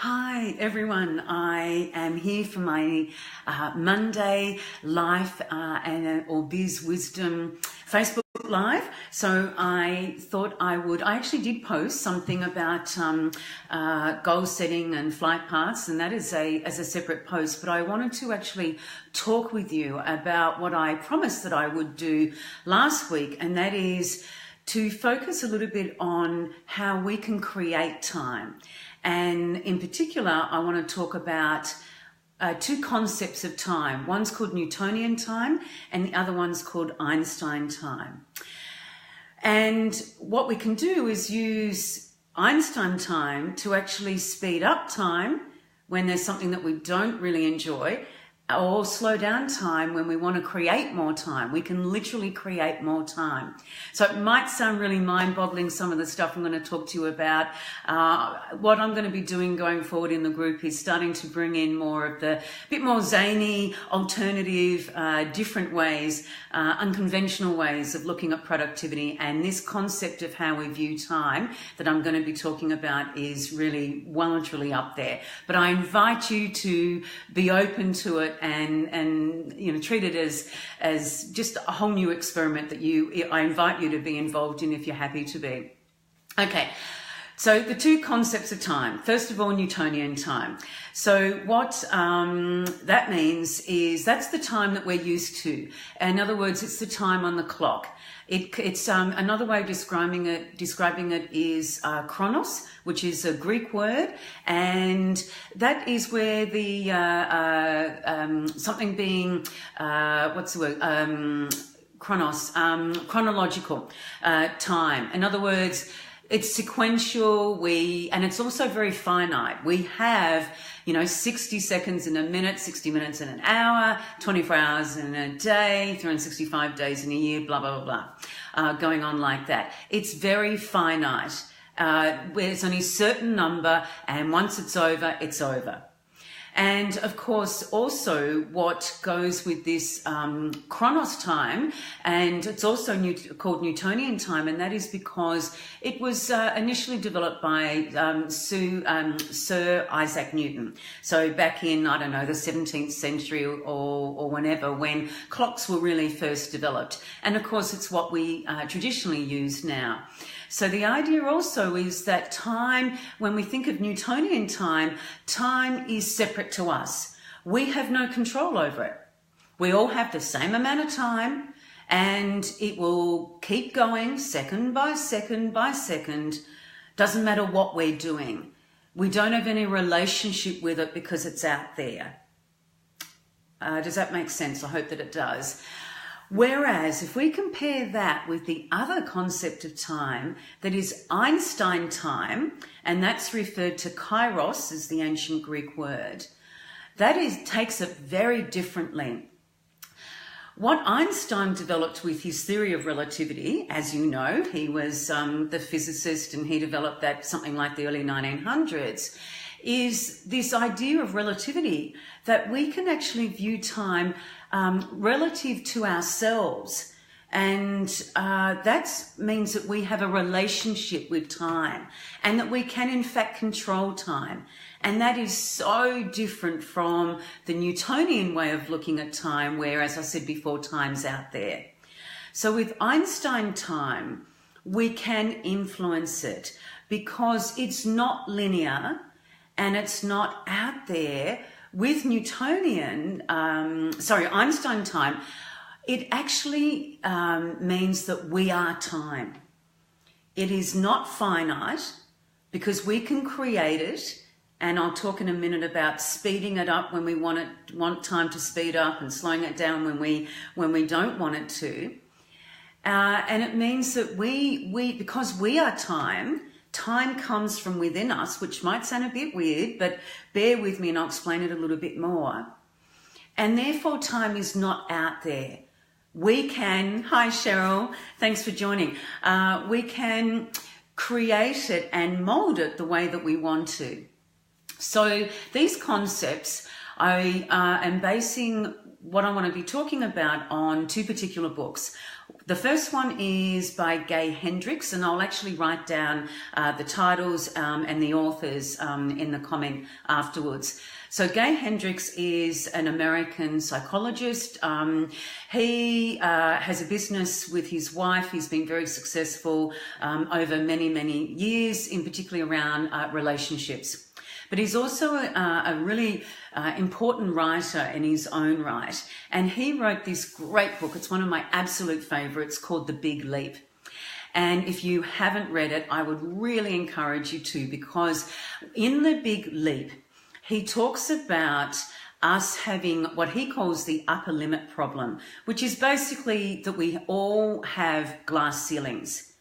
Hi everyone, I am here for my Monday Life or Biz Wisdom Facebook Live. So I thought I actually did post something about goal setting and flight paths, and that is as a separate post, but I wanted to actually talk with you about what I promised that I would do last week, and that is to focus a little bit on how we can create time. And in particular, I want to talk about two concepts of time. One's called Newtonian time and the other one's called Einstein time. And what we can do is use Einstein time to actually speed up time when there's something that we don't really enjoy, or slow down time when we want to create more time. We can literally create more time. So it might sound really mind-boggling, some of the stuff I'm going to talk to you about. What I'm going to be doing going forward in the group is starting to bring in more of the bit more zany, alternative, different ways, unconventional ways of looking at productivity. And this concept of how we view time that I'm going to be talking about is really well and truly up there. But I invite you to be open to it and you know, treat it as just a whole new experiment that I invite you to be involved in if you're happy to be. Okay, so the two concepts of time. First of all, Newtonian time. So what that means is that's the time that we're used to. In other words, it's the time on the clock. It's another way of describing it is chronos, which is a Greek word, and that is where the something being what's the word, chronos, chronological time. In other words, it's sequential, and it's also very finite. We have, 60 seconds in a minute, 60 minutes in an hour, 24 hours in a day, 365 days in a year, blah, blah, blah, blah, going on like that. It's very finite. There's only a certain number, and once it's over, it's over. And of course, also what goes with this chronos time, and it's also called Newtonian time, and that is because it was initially developed by Sir Isaac Newton. So back in, the 17th century or whenever, when clocks were really first developed. And of course, it's what we traditionally use now. So the idea also is that time, when we think of Newtonian time, time is separate to us. We have no control over it. We all have the same amount of time, and it will keep going second by second by second. Doesn't matter what we're doing. We don't have any relationship with it because it's out there. Does that make sense? I hope that it does. Whereas if we compare that with the other concept of time, that is Einstein time, and that's referred to kairos as the ancient Greek word, takes it very differently. What Einstein developed with his theory of relativity, as you know, he was the physicist, and he developed that something like the early 1900s, is this idea of relativity, that we can actually view time relative to ourselves. And that means that we have a relationship with time, and that we can in fact control time. And that is so different from the Newtonian way of looking at time, where, as I said before, time's out there. So with Einstein time, we can influence it because it's not linear and it's not out there. With Einstein time, it actually means that we are time. It is not finite because we can create it, and I'll talk in a minute about speeding it up when we want time to speed up, and slowing it down when we don't want it to. And it means that because we are time comes from within us, which might sound a bit weird, but bear with me and I'll explain it a little bit more. And therefore, time is not out there. We can, hi Cheryl, thanks for joining. We can create it and mold it the way that we want to. So these concepts, I am basing what I want to be talking about on two particular books. The first one is by Gay Hendricks, and I'll actually write down the titles and the authors in the comment afterwards. So Gay Hendricks is an American psychologist. He has a business with his wife. He's been very successful over many, many years, in particular around relationships. But he's also a really important writer in his own right. And he wrote this great book. It's one of my absolute favorites, called The Big Leap. And if you haven't read it, I would really encourage you to, because in The Big Leap, he talks about us having what he calls the upper limit problem, which is basically that we all have glass ceilings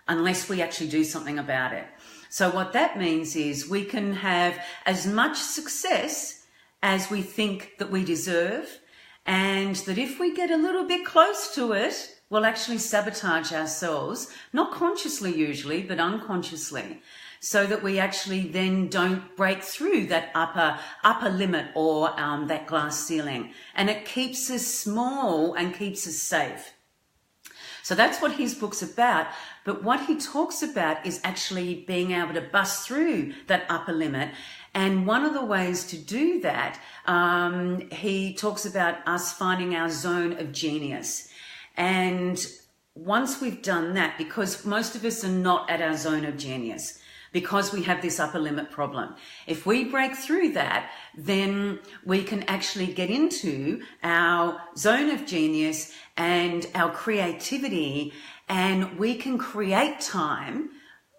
unless we actually do something about it. So what that means is we can have as much success as we think that we deserve, and that if we get a little bit close to it, we'll actually sabotage ourselves, not consciously usually, but unconsciously, so that we actually then don't break through that upper limit or that glass ceiling. And it keeps us small and keeps us safe. So that's what his book's about. But what he talks about is actually being able to bust through that upper limit. And one of the ways to do that, he talks about us finding our zone of genius. And once we've done that, because most of us are not at our zone of genius, because we have this upper limit problem. If we break through that, then we can actually get into our zone of genius and our creativity, and we can create time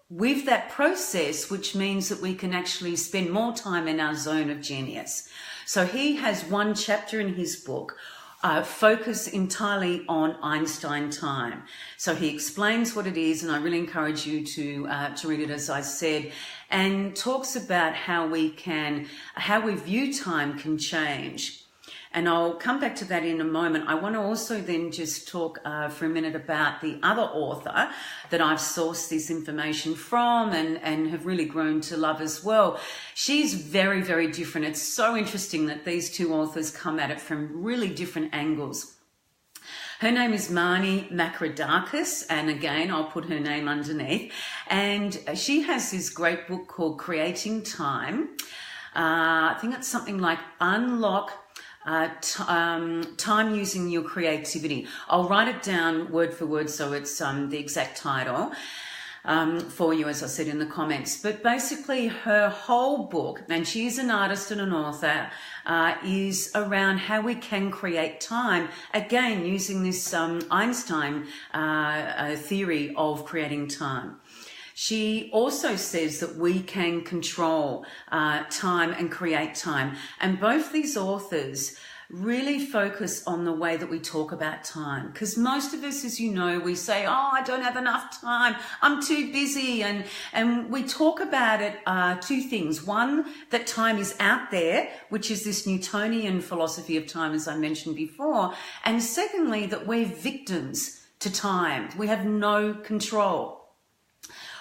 with that process, which means that we can actually spend more time in our zone of genius. So he has one chapter in his book focus entirely on Einstein time. So he explains what it is, and I really encourage you to read it, as I said, and talks about how we view time can change. And I'll come back to that in a moment. I want to also then just talk for a minute about the other author that I've sourced this information from and have really grown to love as well. She's very, very different. It's so interesting that these two authors come at it from really different angles. Her name is Marnie Makridakis, and again, I'll put her name underneath. And she has this great book called Creating Time. I think it's something like Unlock Time Using Your Creativity. I'll write it down word for word so it's the exact title for you, as I said in the comments. But basically her whole book, and she's an artist and an author, is around how we can create time, again using this Einstein theory of creating time. She also says that we can control time and create time. And both these authors really focus on the way that we talk about time. Because most of us, as you know, we say, oh, I don't have enough time, I'm too busy. And we talk about it, two things. One, that time is out there, which is this Newtonian philosophy of time, as I mentioned before. And secondly, that we're victims to time. We have no control.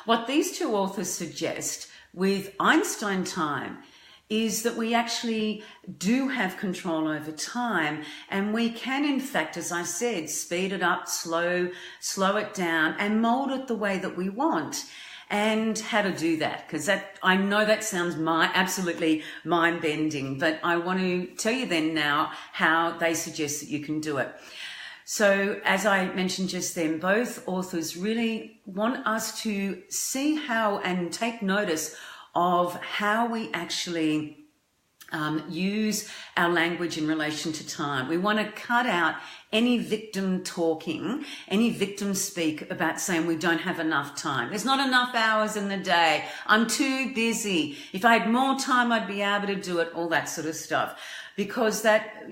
What these two authors suggest with Einstein time is that we actually do have control over time, and we can, in fact, as I said, speed it up, slow it down, and mold it the way that we want. And how to do that, because I know that sounds absolutely mind-bending, but I want to tell you then now how they suggest that you can do it. So, as I mentioned just then, both authors really want us to see how and take notice of how we actually use our language in relation to time. We want to cut out any victim talking, any victim speak about saying we don't have enough time. There's not enough hours in the day. I'm too busy. If I had more time, I'd be able to do it, all that sort of stuff. Because that,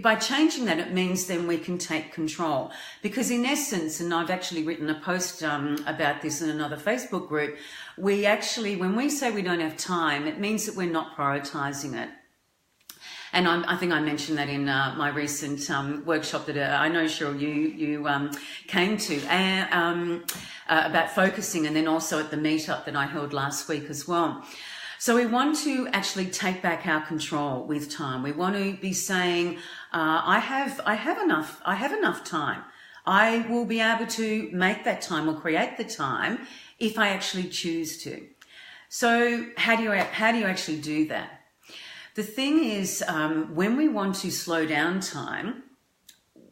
by changing that, it means then we can take control. Because in essence, and I've actually written a post about this in another Facebook group, we actually, when we say we don't have time, it means that we're not prioritizing it. And I think I mentioned that in my recent workshop that I know, Cheryl, you came to, about focusing, and then also at the meetup that I held last week as well. So we want to actually take back our control with time. We want to be saying, I have enough time. I will be able to make that time or create the time if I actually choose to. So how do you actually do that? The thing is, when we want to slow down time,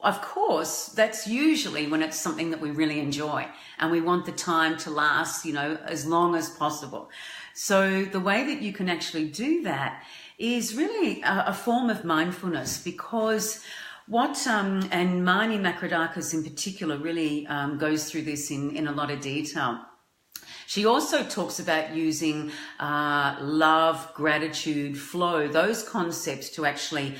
of course, that's usually when it's something that we really enjoy and we want the time to last, as long as possible. So the way that you can actually do that is really a form of mindfulness, because what, and Marnie Makrodakis in particular really goes through this in a lot of detail. She also talks about using love, gratitude, flow, those concepts to actually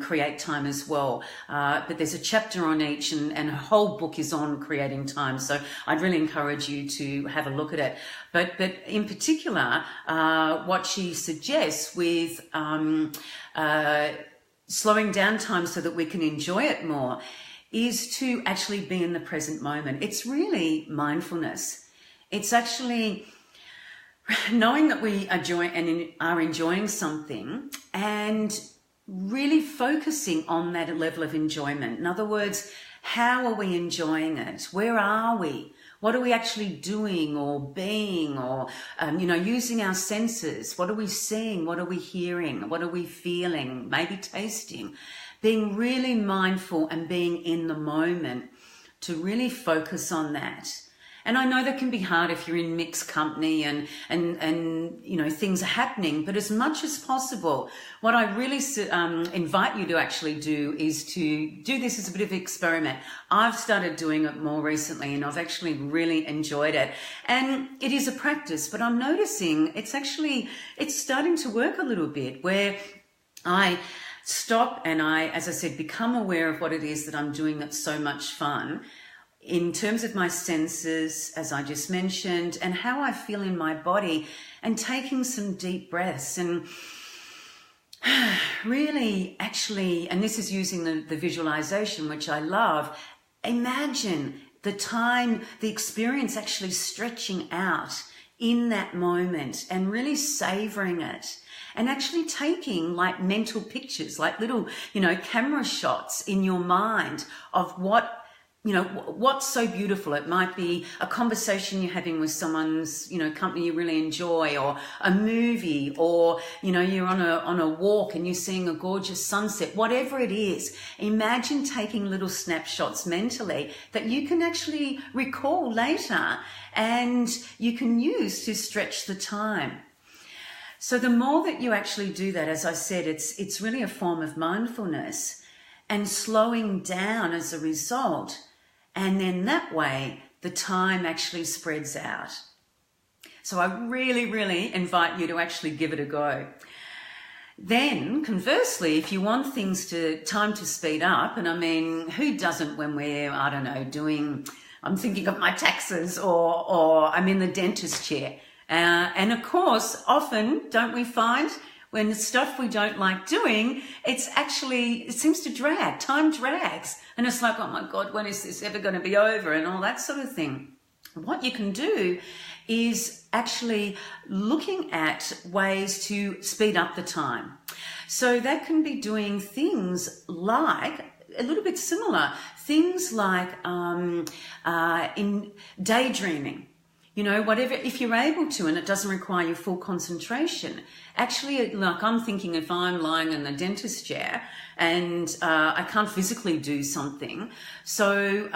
create time as well. But there's a chapter on each, and her whole book is on creating time. So I'd really encourage you to have a look at it. But in particular, what she suggests with slowing down time so that we can enjoy it more is to actually be in the present moment. It's really mindfulness. It's actually knowing that we are enjoying something and really focusing on that level of enjoyment. In other words, how are we enjoying it? Where are we? What are we actually doing or being or, using our senses? What are we seeing? What are we hearing? What are we feeling? Maybe tasting. Being really mindful and being in the moment to really focus on that. And I know that can be hard if you're in mixed company and things are happening. But as much as possible, what I really invite you to actually do is to do this as a bit of an experiment. I've started doing it more recently, and I've actually really enjoyed it. And it is a practice, but I'm noticing it's starting to work a little bit, where I stop and I, as I said, become aware of what it is that I'm doing that's so much fun, in terms of my senses, as I just mentioned, and how I feel in my body, and taking some deep breaths and really actually, and this is using the visualization, which I love, imagine the experience actually stretching out in that moment and really savoring it. And actually taking like mental pictures, like little, camera shots in your mind of what's so beautiful. It might be a conversation you're having with someone's, company you really enjoy, or a movie, or, you're on a walk and you're seeing a gorgeous sunset. Whatever it is, imagine taking little snapshots mentally that you can actually recall later and you can use to stretch the time. So the more that you actually do that, as I said, it's really a form of mindfulness and slowing down as a result. And then that way, the time actually spreads out. So I really, really invite you to actually give it a go. Then, conversely, if you want time to speed up, and I mean, who doesn't when we're, I'm thinking of my taxes, or I'm in the dentist chair. And of course, often, don't we find, when the stuff we don't like doing, it seems to drag. Time drags. And it's like, oh my God, when is this ever going to be over? And all that sort of thing. What you can do is actually looking at ways to speed up the time. So that can be doing things like, a little bit similar, things like in daydreaming. Whatever, if you're able to, and it doesn't require your full concentration. Actually, like I'm thinking, if I'm lying in the dentist chair and I can't physically do something, so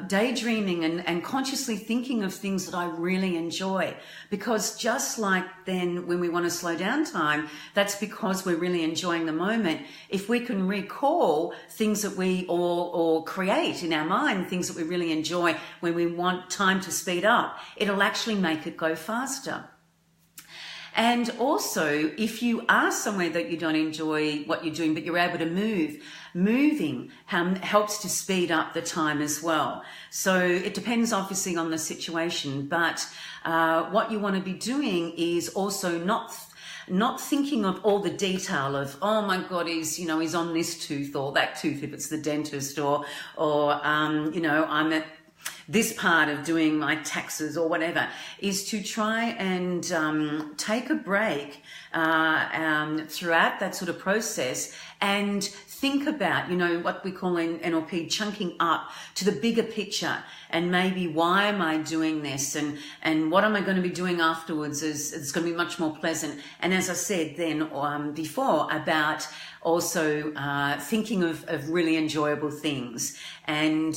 daydreaming and consciously thinking of things that I really enjoy. Because just like then when we want to slow down time, that's because we're really enjoying the moment. If we can recall things that or create in our mind things that we really enjoy when we want time to speed up, it'll actually make it go faster. And also, if you are somewhere that you don't enjoy what you're doing, but you're able to move, moving helps to speed up the time as well. So it depends obviously on the situation, but what you want to be doing is also not thinking of all the detail of, oh my God, he's on this tooth or that tooth if it's the dentist, or I'm at this part of doing my taxes or whatever, is to try and take a break throughout that sort of process and think about, what we call in NLP, chunking up to the bigger picture, and maybe why am I doing this, and what am I going to be doing afterwards it's going to be much more pleasant. And as I said then before, about also thinking of really enjoyable things. And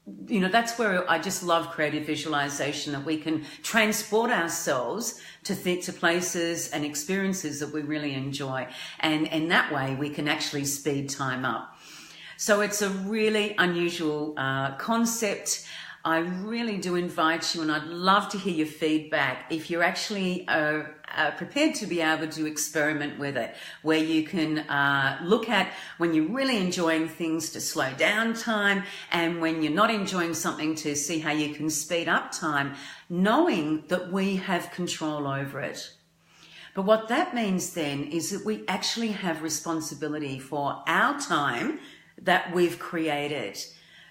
that's where I just love creative visualization, that we can transport ourselves to places and experiences that we really enjoy. And in that way, we can actually speed time up. So it's a really unusual concept. I really do invite you, and I'd love to hear your feedback if you're actually prepared to be able to experiment with it, where you can look at when you're really enjoying things to slow down time, and when you're not enjoying something to see how you can speed up time, knowing that we have control over it. But what that means then is that we actually have responsibility for our time that we've created.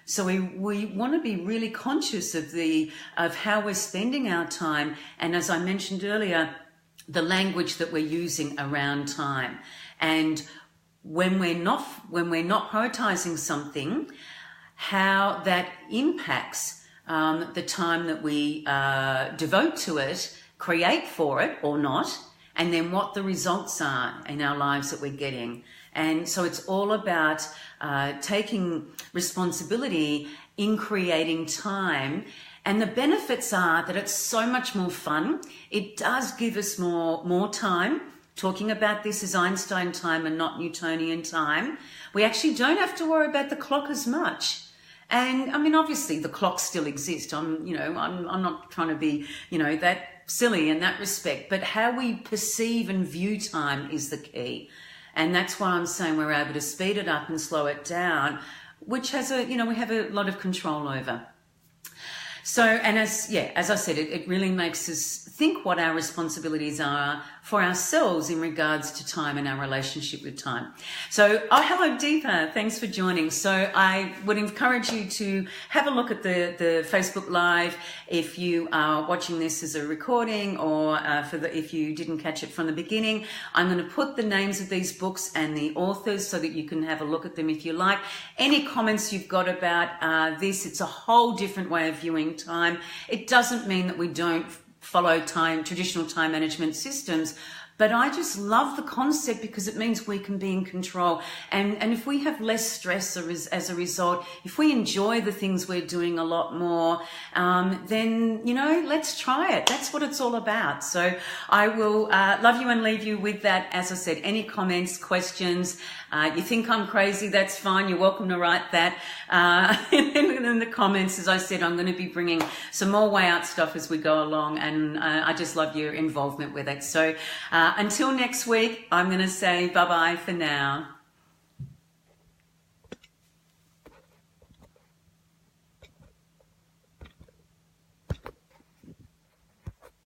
So we want to be really conscious of how we're spending our time, and as I mentioned earlier, the language that we're using around time. And when we're not prioritizing something, how that impacts the time that we devote to it, create for it or not, and then what the results are in our lives that we're getting. And so it's all about taking responsibility in creating time. And the benefits are that it's so much more fun. It does give us more time. Talking about this as Einstein time and not Newtonian time. We actually don't have to worry about the clock as much. And I mean, obviously the clocks still exist. I'm not trying to be, that silly in that respect, but how we perceive and view time is the key. And that's why I'm saying we're able to speed it up and slow it down, which has we have a lot of control over. So, and as I said, it really makes us think what our responsibilities are for ourselves in regards to time and our relationship with time. So, hello Deepa, thanks for joining. So I would encourage you to have a look at the Facebook Live if you are watching this as a recording, or if you didn't catch it from the beginning. I'm going to put the names of these books and the authors so that you can have a look at them if you like. Any comments you've got about this, it's a whole different way of viewing time. It doesn't mean that we don't follow traditional time management systems, but I just love the concept because it means we can be in control. And if we have less stress as a result, if we enjoy the things we're doing a lot more, then, let's try it. That's what it's all about. So I will love you and leave you with that. As I said, any comments, questions, you think I'm crazy, that's fine. You're welcome to write that in the comments. As I said, I'm going to be bringing some more way out stuff as we go along, and I just love your involvement with it. So until next week, I'm going to say bye-bye for now.